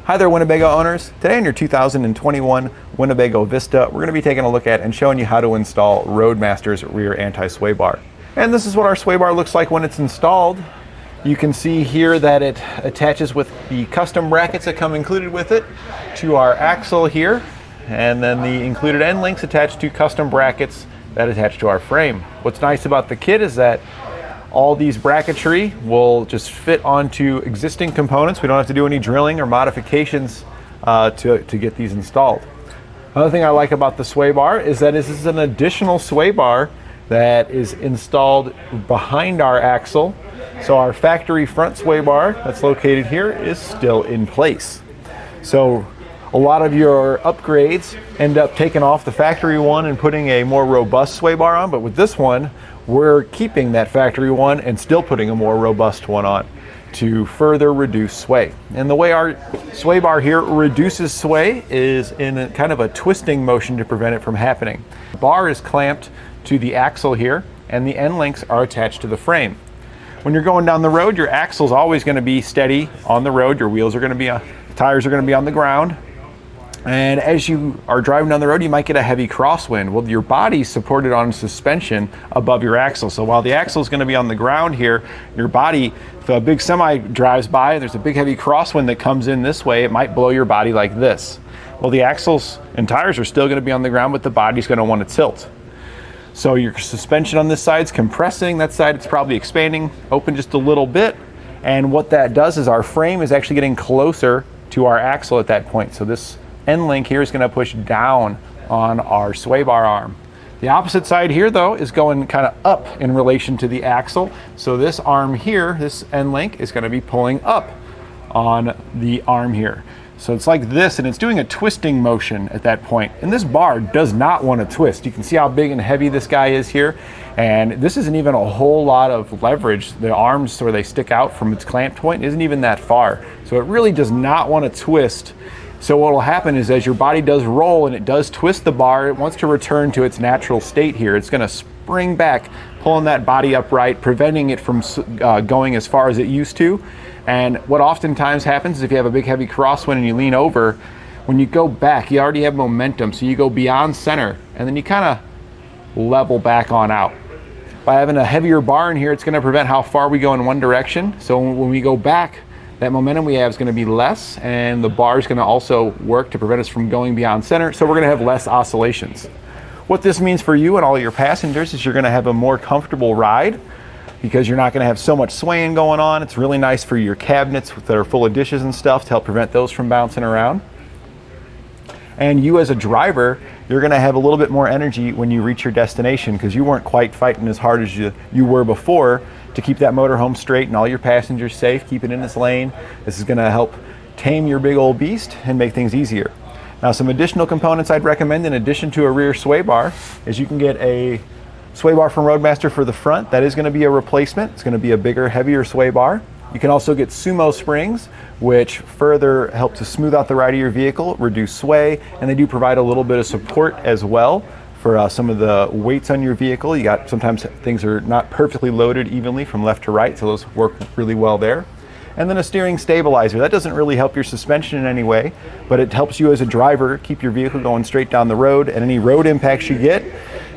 Hi there, Winnebago owners. Today on your 2021 Winnebago Vista, we're going to be taking a look at and showing you how to install Roadmaster's rear anti-sway bar. And this is what our sway bar looks like when it's installed. You can see here that it attaches with the custom brackets that come included with it to our axle here, and then the included end links attached to custom brackets that attach to our frame. What's nice about the kit is that all these bracketry will just fit onto existing components. We don't have to do any drilling or modifications to get these installed. Another thing I like about the sway bar is that this is an additional sway bar that is installed behind our axle. So our factory front sway bar that's located here is still in place. So a lot of your upgrades end up taking off the factory one and putting a more robust sway bar on, but with this one, we're keeping that factory one and still putting a more robust one on to further reduce sway. And the way our sway bar here reduces sway is in a kind of a twisting motion to prevent it from happening. The bar is clamped to the axle here, and the end links are attached to the frame. When you're going down the road, your axle is always going to be steady on the road. Your wheels are going to be, tires are going to be on the ground. And as you are driving down the road, you might get a heavy crosswind. Well, your body's supported on suspension above your axle. So while the axle is going to be on the ground here, your body, if a big semi drives by and there's a big heavy crosswind that comes in this way, it might blow your body like this. Well, the axles and tires are still going to be on the ground, but the body's going to want to tilt. So your suspension on this side is compressing. That side, it's probably expanding open just a little bit. And what that does is our frame is actually getting closer to our axle at that point. So this end link here is going to push down on our sway bar arm. The opposite side here though is going kind of up in relation to the axle. So this arm here, this end link is going to be pulling up on the arm here. So it's like this, and it's doing a twisting motion at that point. And this bar does not want to twist. You can see how big and heavy this guy is here. And this isn't even a whole lot of leverage. The arms where they stick out from its clamp point isn't even that far. So it really does not want to twist. So what will happen is as your body does roll and it does twist the bar, it wants to return to its natural state here. It's going to spring back, pulling that body upright, preventing it from going as far as it used to. And what oftentimes happens is if you have a big heavy crosswind and you lean over, when you go back, you already have momentum. So you go beyond center and then you kind of level back on out. By having a heavier bar in here, it's going to prevent how far we go in one direction. So when we go back, that momentum we have is going to be less, and the bar is going to also work to prevent us from going beyond center, so we're going to have less oscillations. What this means for you and all your passengers is you're going to have a more comfortable ride because you're not going to have so much swaying going on. It's really nice for your cabinets that are full of dishes and stuff to help prevent those from bouncing around. And you as a driver, you're going to have a little bit more energy when you reach your destination because you weren't quite fighting as hard as you were before to keep that motorhome straight and all your passengers safe, keep it in its lane. This is going to help tame your big old beast and make things easier. Now, some additional components I'd recommend in addition to a rear sway bar is you can get a sway bar from Roadmaster for the front. That is going to be a replacement. It's going to be a bigger, heavier sway bar. You can also get sumo springs, which further help to smooth out the ride of your vehicle, reduce sway, and they do provide a little bit of support as well for some of the weights on your vehicle. You got sometimes things are not perfectly loaded evenly from left to right, so those work really well there. And then a steering stabilizer. That doesn't really help your suspension in any way, but it helps you as a driver keep your vehicle going straight down the road, and any road impacts you get,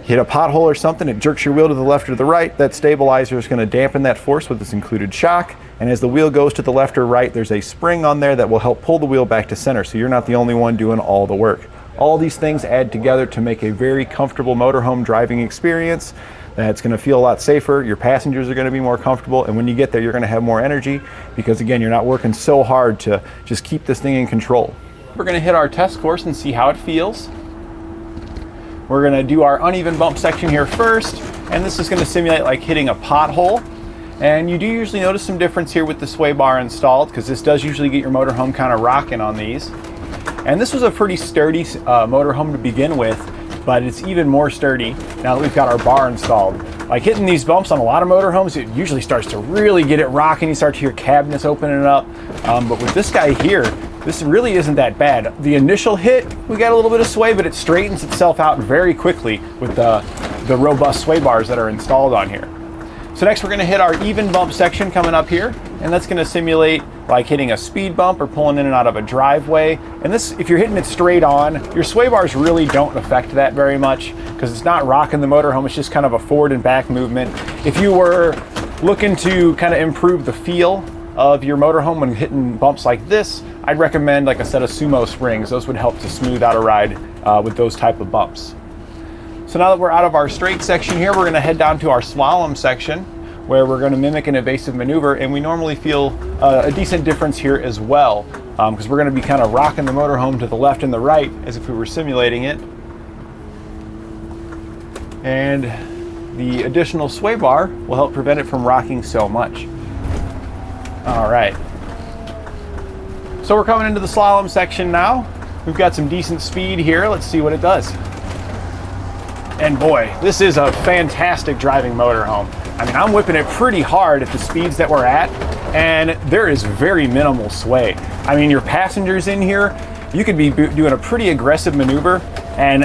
hit a pothole or something, it jerks your wheel to the left or the right, that stabilizer is going to dampen that force with this included shock, and as the wheel goes to the left or right, there's a spring on there that will help pull the wheel back to center, so you're not the only one doing all the work. All these things add together to make a very comfortable motorhome driving experience that's going to feel a lot safer. Your passengers are going to be more comfortable, and when you get there, you're going to have more energy because, again, you're not working so hard to just keep this thing in control. We're going to hit our test course and see how it feels. We're going to do our uneven bump section here first, and this is going to simulate like hitting a pothole. And you do usually notice some difference here with the sway bar installed because this does usually get your motorhome kind of rocking on these. And this was a pretty sturdy motorhome to begin with, but it's even more sturdy now that we've got our bar installed. Like hitting these bumps on a lot of motorhomes, it usually starts to really get it rocking. You start to hear cabinets opening up. But with this guy here, this really isn't that bad. The initial hit, we got a little bit of sway, but it straightens itself out very quickly with the robust sway bars that are installed on here. So next we're going to hit our even bump section coming up here. and that's going to simulate like hitting a speed bump or pulling in and out of a driveway. And this, if you're hitting it straight on, your sway bars really don't affect that very much because it's not rocking the motorhome, it's just kind of a forward and back movement. If you were looking to kind of improve the feel of your motorhome when hitting bumps like this, I'd recommend like a set of sumo springs. Those would help to smooth out a ride with those type of bumps. So now that we're out of our straight section here, we're going to head down to our slalom section where we're going to mimic an evasive maneuver, and we normally feel a decent difference here as well because we're going to be kind of rocking the motorhome to the left and the right as if we were simulating it. And the additional sway bar will help prevent it from rocking so much. All right. So we're coming into the slalom section now. We've got some decent speed here. Let's see what it does. And boy, this is a fantastic driving motorhome. I mean, I'm whipping it pretty hard at the speeds that we're at, and there is very minimal sway. I mean, your passengers in here, you could be doing a pretty aggressive maneuver, and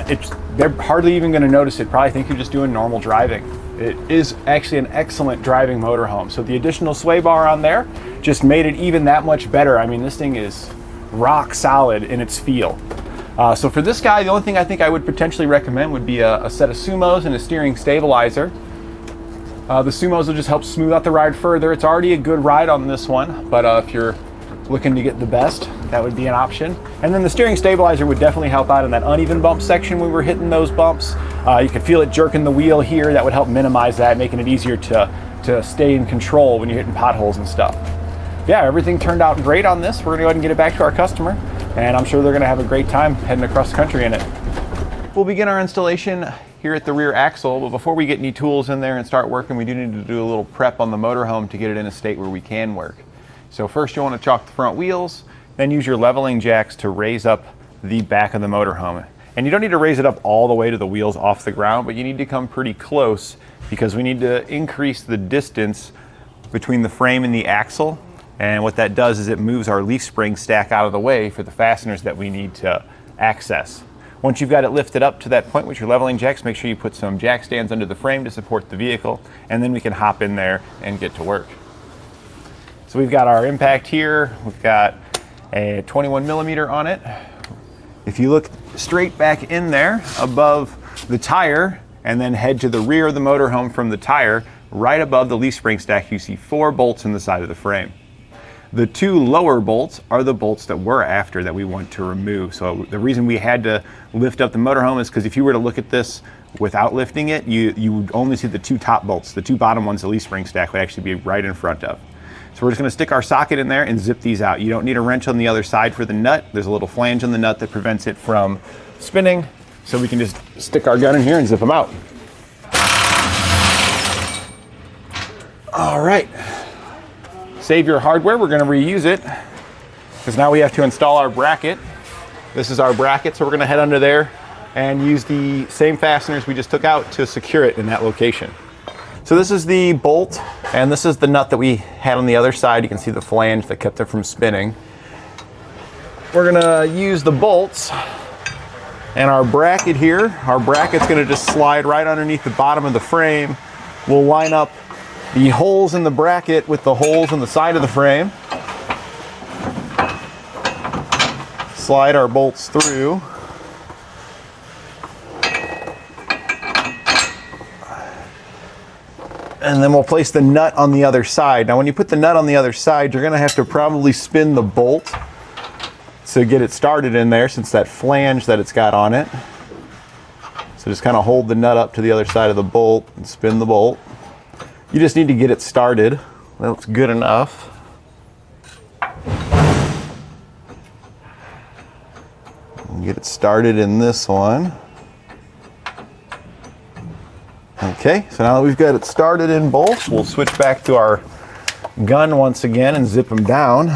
they're hardly even going to notice it. Probably think you're just doing normal driving. It is actually an excellent driving motorhome. So the additional sway bar on there just made it even that much better. I mean, this thing is rock solid in its feel. So for this guy, the only thing I think I would potentially recommend would be a set of sumos and a steering stabilizer. The sumos will just help smooth out the ride further. It's already a good ride on this one, but if you're looking to get the best, that would be an option. And then the steering stabilizer would definitely help out in that uneven bump section when we were hitting those bumps. You could feel it jerking the wheel here. That would help minimize that, making it easier to stay in control when you're hitting potholes and stuff. Yeah, everything turned out great on this. We're gonna go ahead and get it back to our customer, and I'm sure they're gonna have a great time heading across the country in it. We'll begin our installation here at the rear axle, but before we get any tools in there and start working, we do need to do a little prep on the motorhome to get it in a state where we can work. So first you'll want to chalk the front wheels, then use your leveling jacks to raise up the back of the motorhome. And you don't need to raise it up all the way to the wheels off the ground, but you need to come pretty close because we need to increase the distance between the frame and the axle. And what that does is it moves our leaf spring stack out of the way for the fasteners that we need to access. Once you've got it lifted up to that point with your leveling jacks, make sure you put some jack stands under the frame to support the vehicle, and then we can hop in there and get to work. So we've got our impact here. We've got a 21 millimeter on it. If you look straight back in there above the tire and then head to the rear of the motorhome from the tire, right above the leaf spring stack, you see 4 bolts in the side of the frame. The 2 lower bolts are the bolts that we're after that we want to remove. So the reason we had to lift up the motorhome is because if you were to look at this without lifting it, you would only see the 2 top bolts. The 2 bottom ones, the leaf spring stack, would actually be right in front of. So we're just going to stick our socket in there and zip these out. You don't need a wrench on the other side for the nut. There's a little flange on the nut that prevents it from spinning. So we can just stick our gun in here and zip them out. All right. Save your hardware, we're going to reuse it because now we have to install our bracket. This is our bracket, so we're going to head under there and use the same fasteners we just took out to secure it in that location. So this is the bolt, and this is the nut that we had on the other side. You can see the flange that kept it from spinning. We're going to use the bolts and our bracket here. Our bracket's going to just slide right underneath the bottom of the frame. We'll line up the holes in the bracket with the holes in the side of the frame. Slide our bolts through. And then we'll place the nut on the other side. Now when you put the nut on the other side, you're gonna have to probably spin the bolt to get it started in there since that flange that it's got on it. So just kind of hold the nut up to the other side of the bolt and spin the bolt. You just need to get it started. That's good enough. Get it started in this one. Okay, so now that we've got it started in both, we'll switch back to our gun once again and zip them down.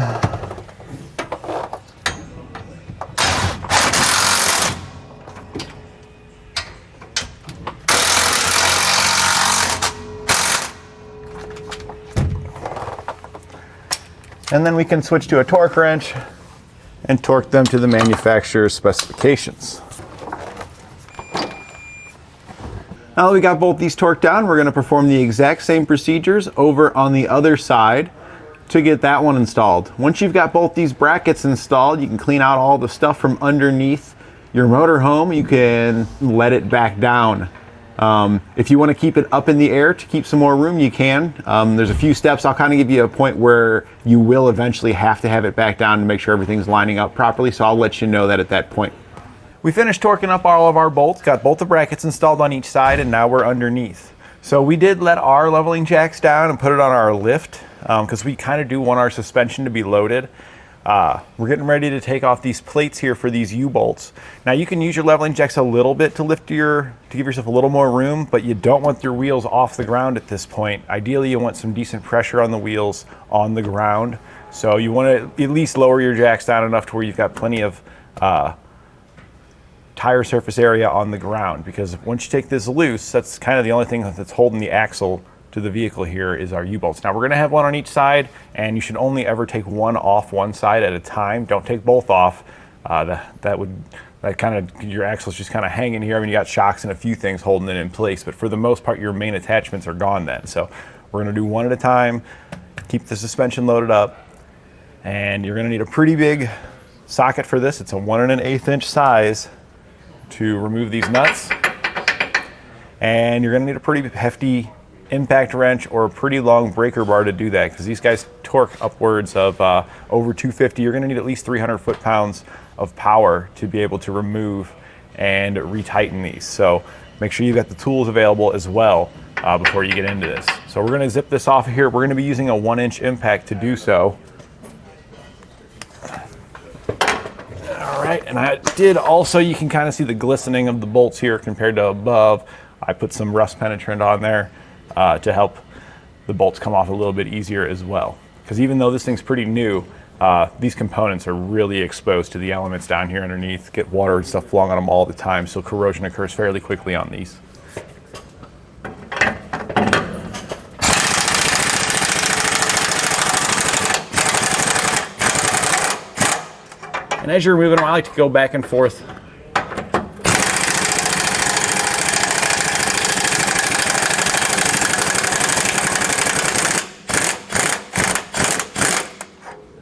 And then we can switch to a torque wrench and torque them to the manufacturer's specifications. Now that we got both these torqued down, we're going to perform the exact same procedures over on the other side to get that one installed. Once you've got both these brackets installed, you can clean out all the stuff from underneath your motorhome. You can let it back down. If you want to keep it up in the air to keep some more room, you can. There's a few steps. I'll kind of give you a point where you will eventually have to have it back down to make sure everything's lining up properly, so I'll let you know that at that point. We finished torquing up all of our bolts, got both the brackets installed on each side, and now we're underneath. So we did let our leveling jacks down and put it on our lift, because we kind of do want our suspension to be loaded. We're getting ready to take off these plates here for these U-bolts. Now you can use your leveling jacks a little bit to give yourself a little more room, but you don't want your wheels off the ground at this point. Ideally, you want some decent pressure on the wheels on the ground. So you want to at least lower your jacks down enough to where you've got plenty of tire surface area on the ground, because once you take this loose, that's kind of the only thing that's holding the axle to the vehicle here is our U-bolts. Now we're going to have one on each side, and you should only ever take one off one side at a time. Don't take both off. Your axle's just kind of hanging here. I mean, you got shocks and a few things holding it in place, but for the most part, your main attachments are gone then. So we're going to do one at a time, keep the suspension loaded up, and you're going to need a pretty big socket for this. It's a 1 1/8 inch size to remove these nuts, and you're going to need a pretty hefty impact wrench or a pretty long breaker bar to do that, because these guys torque upwards of over 250. You're going to need at least 300 foot-pounds of power to be able to remove and retighten these. So make sure you've got the tools available as well before you get into this. So we're going to zip this off of here. We're going to be using a 1-inch impact to do so. All right, and I did also, you can kind of see the glistening of the bolts here compared to above. I put some rust penetrant on there to help the bolts come off a little bit easier as well. Because even though this thing's pretty new, these components are really exposed to the elements down here underneath, get water and stuff flowing on them all the time, so corrosion occurs fairly quickly on these. And as you're moving them, I like to go back and forth.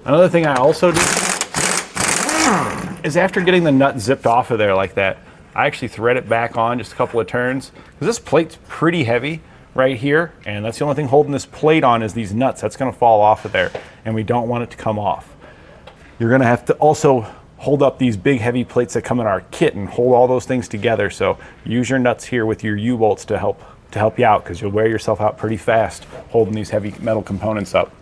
Another thing I also do is after getting the nut zipped off of there like that, I actually thread it back on just a couple of turns, because this plate's pretty heavy right here, and that's the only thing holding this plate on is these nuts. That's going to fall off of there, and we don't want it to come off. You're going to have to also hold up these big heavy plates that come in our kit and hold all those things together. So use your nuts here with your U-bolts to help you out, because you'll wear yourself out pretty fast holding these heavy metal components up.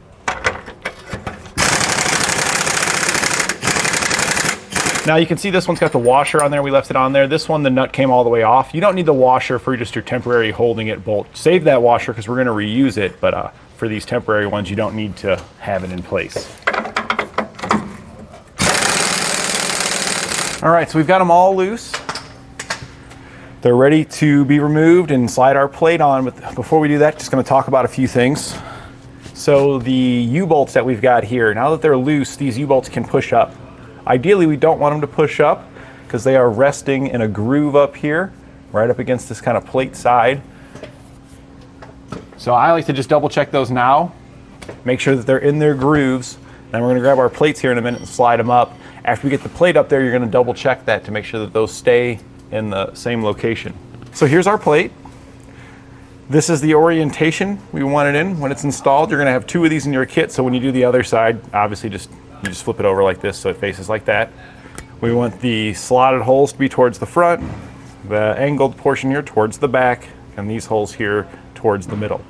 Now you can see this one's got the washer on there. We left it on there. This one, the nut came all the way off. You don't need the washer for just your temporary holding it bolt. Save that washer because we're going to reuse it, but for these temporary ones, you don't need to have it in place. All right, so we've got them all loose. They're ready to be removed and slide our plate on. But before we do that, just going to talk about a few things. So the U-bolts that we've got here, now that they're loose, these U-bolts can push up. Ideally, we don't want them to push up because they are resting in a groove up here, right up against this kind of plate side. So I like to just double check those now, make sure that they're in their grooves. Then we're going to grab our plates here in a minute and slide them up. After we get the plate up there, you're going to double check that to make sure that those stay in the same location. So here's our plate. This is the orientation we want it in. When it's installed, you're going to have 2 of these in your kit. So when you do the other side, obviously you just flip it over like this so it faces like that. We want the slotted holes to be towards the front, the angled portion here towards the back, and these holes here towards the middle.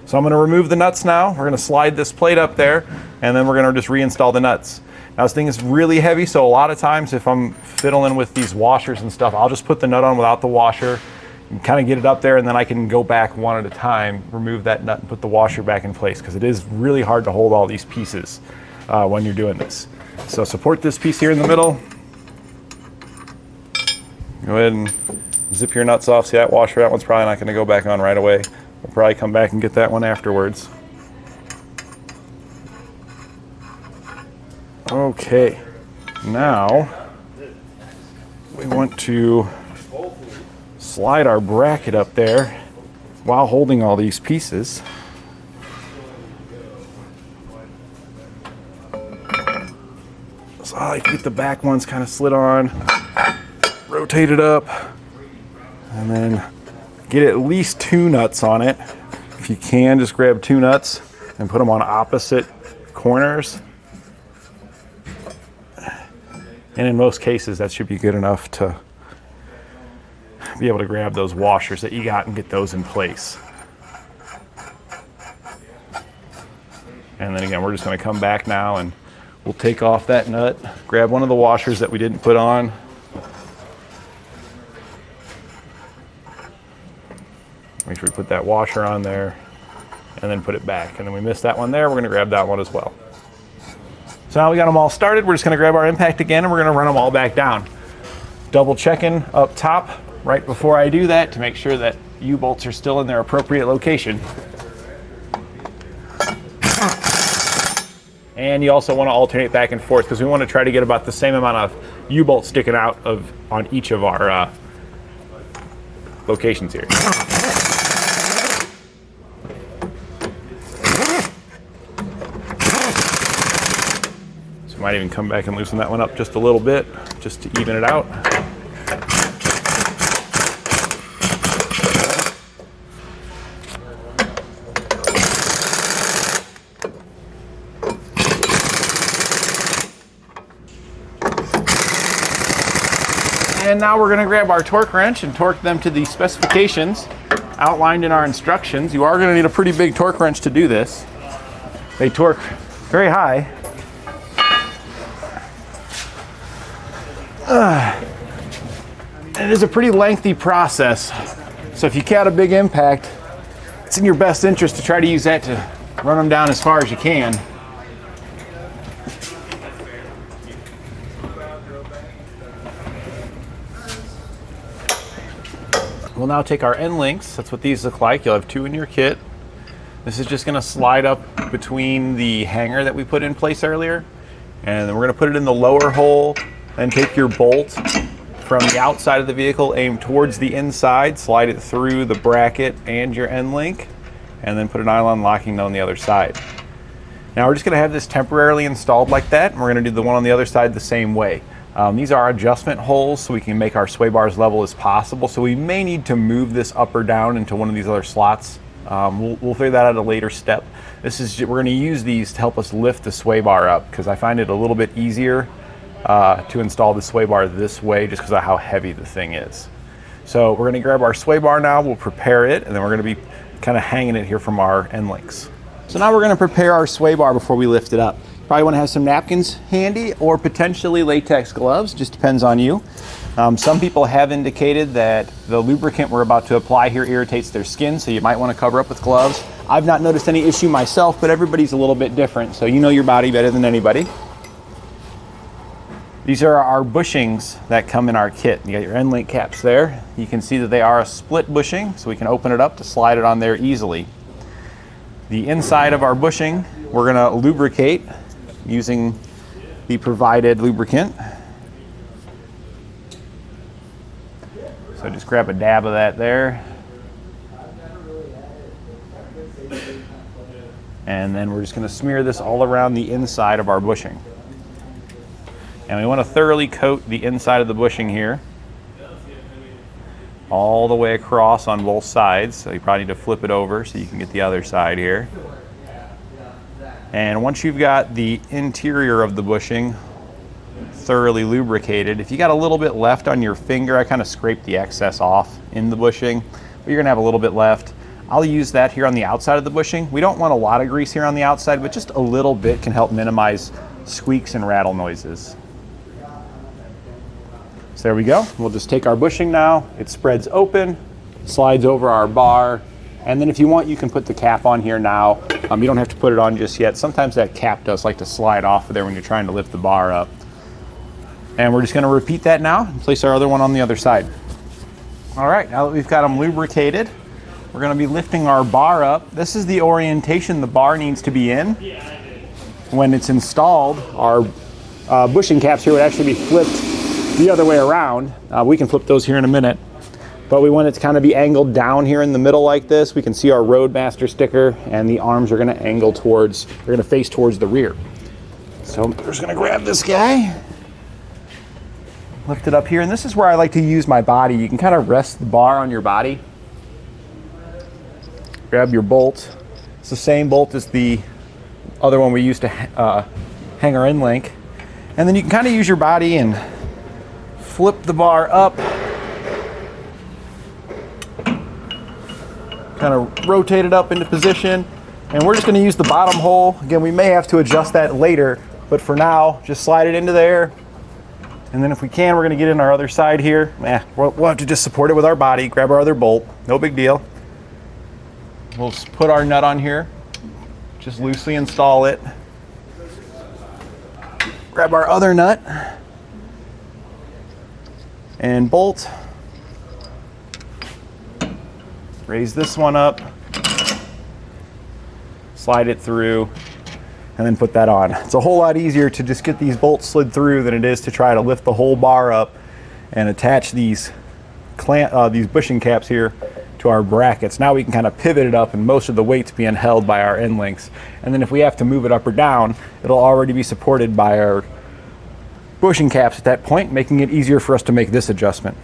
So I'm going to remove the nuts now. We're going to slide this plate up there, and then we're going to just reinstall the nuts. Now this thing is really heavy, so a lot of times if I'm fiddling with these washers and stuff, I'll just put the nut on without the washer and kind of get it up there, and then I can go back one at a time, remove that nut and put the washer back in place, because it is really hard to hold all these pieces when you're doing this. So support this piece here in the middle. Go ahead and zip your nuts off. See that washer? That one's probably not going to go back on right away. We'll probably come back and get that one afterwards. Okay, now we want to slide our bracket up there while holding all these pieces. So I like to get the back ones kind of slid on, rotate it up, and then get at least 2 nuts on it. If you can, just grab 2 nuts and put them on opposite corners. And in most cases, that should be good enough to be able to grab those washers that you got and get those in place. And then again, we're just going to come back now and we'll take off that nut, grab one of the washers that we didn't put on. Make sure we put that washer on there and then put it back. And then we missed that one there. We're going to grab that one as well. So now we got them all started. We're just going to grab our impact again and we're going to run them all back down. Double checking up top right before I do that to make sure that U-bolts are still in their appropriate location. And you also want to alternate back and forth because we want to try to get about the same amount of U-bolts sticking out on each of our locations here. So might even come back and loosen that one up just a little bit just to even it out. And now we're going to grab our torque wrench and torque them to the specifications outlined in our instructions. You are going to need a pretty big torque wrench to do this. They torque very high. It is a pretty lengthy process. So if you got a big impact, it's in your best interest to try to use that to run them down as far as you can. We'll now take our end links. That's what these look like. You'll have 2 in your kit. This is just going to slide up between the hanger that we put in place earlier. And then we're going to put it in the lower hole. Then take your bolt from the outside of the vehicle, aim towards the inside, slide it through the bracket and your end link, and then put an nylon locking nut on the other side. Now we're just going to have this temporarily installed like that, and we're going to do the one on the other side the same way. These are adjustment holes so we can make our sway bars level as possible. So we may need to move this up or down into one of these other slots. We'll figure that out at a later step. We're going to use these to help us lift the sway bar up because I find it a little bit easier to install the sway bar this way just because of how heavy the thing is. So we're going to grab our sway bar now, we'll prepare it, and then we're going to be kind of hanging it here from our end links. So now we're going to prepare our sway bar before we lift it up. Probably want to have some napkins handy or potentially latex gloves, just depends on you. Some people have indicated that the lubricant we're about to apply here irritates their skin, so you might want to cover up with gloves. I've not noticed any issue myself, but everybody's a little bit different, so you know your body better than anybody. These are our bushings that come in our kit. You got your end link caps there. You can see that they are a split bushing, so we can open it up to slide it on there easily. The inside of our bushing, we're going to lubricate using the provided lubricant. So just grab a dab of that there. And then we're just going to smear this all around the inside of our bushing. And we want to thoroughly coat the inside of the bushing here, all the way across on both sides. So you probably need to flip it over so you can get the other side here. And once you've got the interior of the bushing thoroughly lubricated, if you got a little bit left on your finger, I kind of scraped the excess off in the bushing, but you're gonna have a little bit left. I'll use that here on the outside of the bushing. We don't want a lot of grease here on the outside, but just a little bit can help minimize squeaks and rattle noises. So there we go. We'll just take our bushing now. It spreads open, slides over our bar, and then if you want, you can put the cap on here now. You don't have to put it on just yet. Sometimes that cap does like to slide off of there when you're trying to lift the bar up. And we're just gonna repeat that now and place our other one on the other side. All right, now that we've got them lubricated, we're gonna be lifting our bar up. This is the orientation the bar needs to be in. When it's installed, our bushing caps here would actually be flipped the other way around. We can flip those here in a minute. But we want it to kind of be angled down here in the middle like this. We can see our Roadmaster sticker, and the arms are gonna angle towards, they're gonna face towards the rear. So I'm just gonna grab this guy. lift it up here, and this is where I like to use my body. You can kind of rest the bar on your body. Grab your bolt. It's the same bolt as the other one we used to hang our end link. And then you can kind of use your body and flip the bar up. Kind of rotate it up into position. And we're just going to use the bottom hole. Again, we may have to adjust that later, but for now, just slide it into there. And then if we can, we're going to get in our other side here. We'll have to just support it with our body, grab our other bolt, no big deal. We'll just put our nut on here, just loosely install it. Grab our other nut and bolt. Raise this one up, slide it through, and then put that on. It's a whole lot easier to just get these bolts slid through than it is to try to lift the whole bar up and attach these bushing caps here to our brackets. Now we can kind of pivot it up, and most of the weight's being held by our end links. And then if we have to move it up or down, it'll already be supported by our bushing caps at that point, making it easier for us to make this adjustment.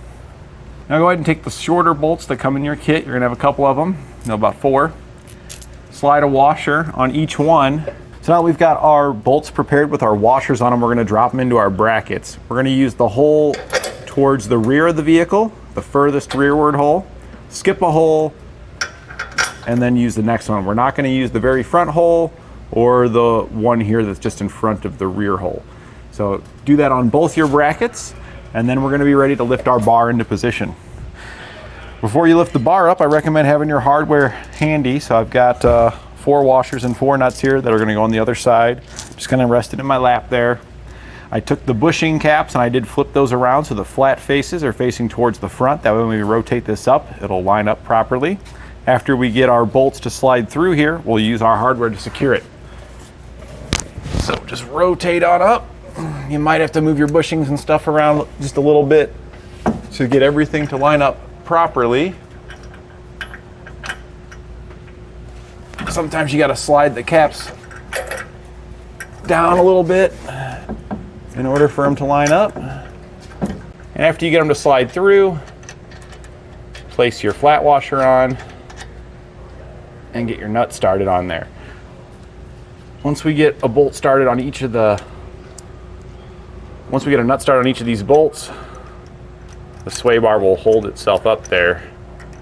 Now go ahead and take the shorter bolts that come in your kit. You're gonna have a couple of them, about 4. Slide a washer on each one. So now we've got our bolts prepared with our washers on them. We're gonna drop them into our brackets. We're gonna use the hole towards the rear of the vehicle, the furthest rearward hole, skip a hole, and then use the next one. We're not gonna use the very front hole or the one here that's just in front of the rear hole. So do that on both your brackets, and then we're gonna be ready to lift our bar into position. Before you lift the bar up, I recommend having your hardware handy. So I've got 4 washers and 4 nuts here that are gonna go on the other side. Just gonna rest it in my lap there. I took the bushing caps and I did flip those around so the flat faces are facing towards the front. That way when we rotate this up, it'll line up properly. After we get our bolts to slide through here, we'll use our hardware to secure it. So just rotate on up. You might have to move your bushings and stuff around just a little bit to get everything to line up properly. Sometimes you got to slide the caps down a little bit in order for them to line up. And after you get them to slide through, place your flat washer on and get your nut started on there. Once we get a bolt started on each of the Once we get a nut started on each of these bolts, the sway bar will hold itself up there,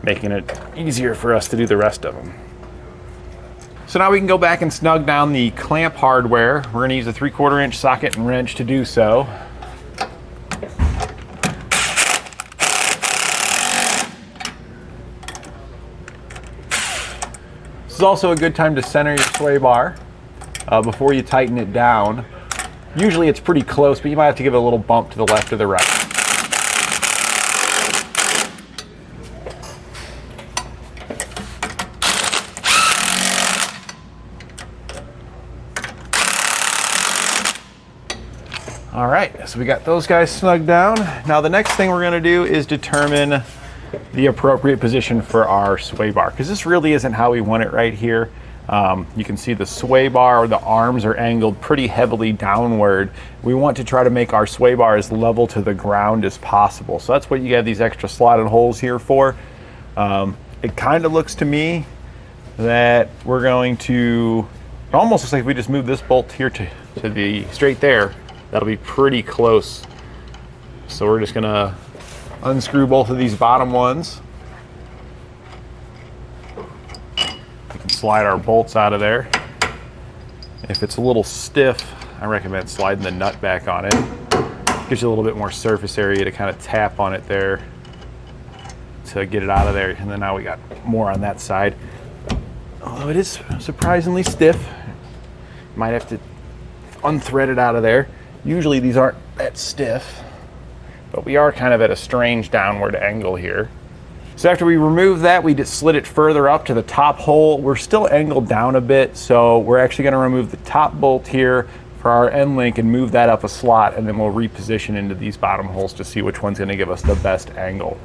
making it easier for us to do the rest of them. So now we can go back and snug down the clamp hardware. We're gonna use a 3/4 inch socket and wrench to do so. This is also a good time to center your sway bar before you tighten it down. Usually it's pretty close, but you might have to give it a little bump to the left or the right. All right, so we got those guys snugged down. Now the next thing we're gonna do is determine the appropriate position for our sway bar, because this really isn't how we want it right here. You can see the sway bar, or the arms are angled pretty heavily downward. We want to try to make our sway bar as level to the ground as possible. So that's what you have these extra slotted holes here for. It kind of looks to me that we're going to, it almost looks like if we just move this bolt here to the straight there, that'll be pretty close. So we're just gonna unscrew both of these bottom ones. We can slide our bolts out of there. If it's a little stiff, I recommend sliding the nut back on it. Gives you a little bit more surface area to kind of tap on it there to get it out of there. And then now we got more on that side. Although it is surprisingly stiff, might have to unthread it out of there. Usually these aren't that stiff, but we are kind of at a strange downward angle here. So after we remove that, we just slid it further up to the top hole. We're still angled down a bit, so we're actually gonna remove the top bolt here for our end link and move that up a slot, and then we'll reposition into these bottom holes to see which one's gonna give us the best angle.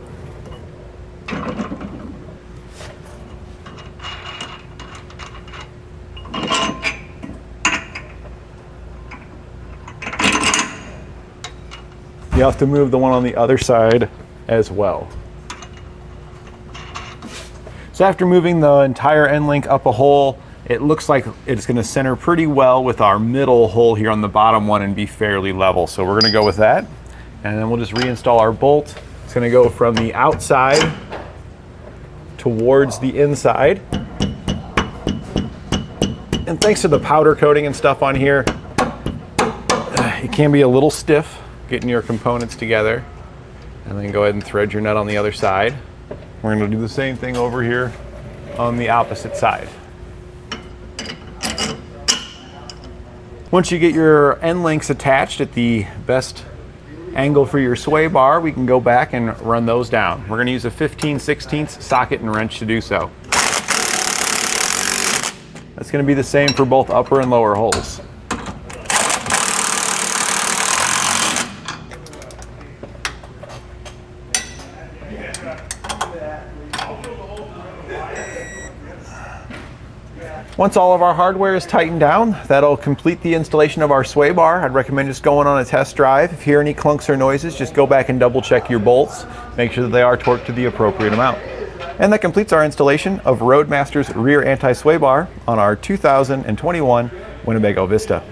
you have to move the one on the other side as well. So after moving the entire end link up a hole, it looks like it's going to center pretty well with our middle hole here on the bottom one and be fairly level. So we're going to go with that, and then we'll just reinstall our bolt. It's going to go from the outside towards the inside. And thanks to the powder coating and stuff on here, it can be a little stiff getting your components together. And then go ahead and thread your nut on the other side. We're going to do the same thing over here on the opposite side. Once you get your end links attached at the best angle for your sway bar, we can go back and run those down. We're going to use a 15/16 socket and wrench to do so. That's going to be the same for both upper and lower holes. Once all of our hardware is tightened down, that'll complete the installation of our sway bar. I'd recommend just going on a test drive. If you hear any clunks or noises, just go back and double check your bolts. Make sure that they are torqued to the appropriate amount. And that completes our installation of Roadmaster's rear anti-sway bar on our 2021 Winnebago Vista.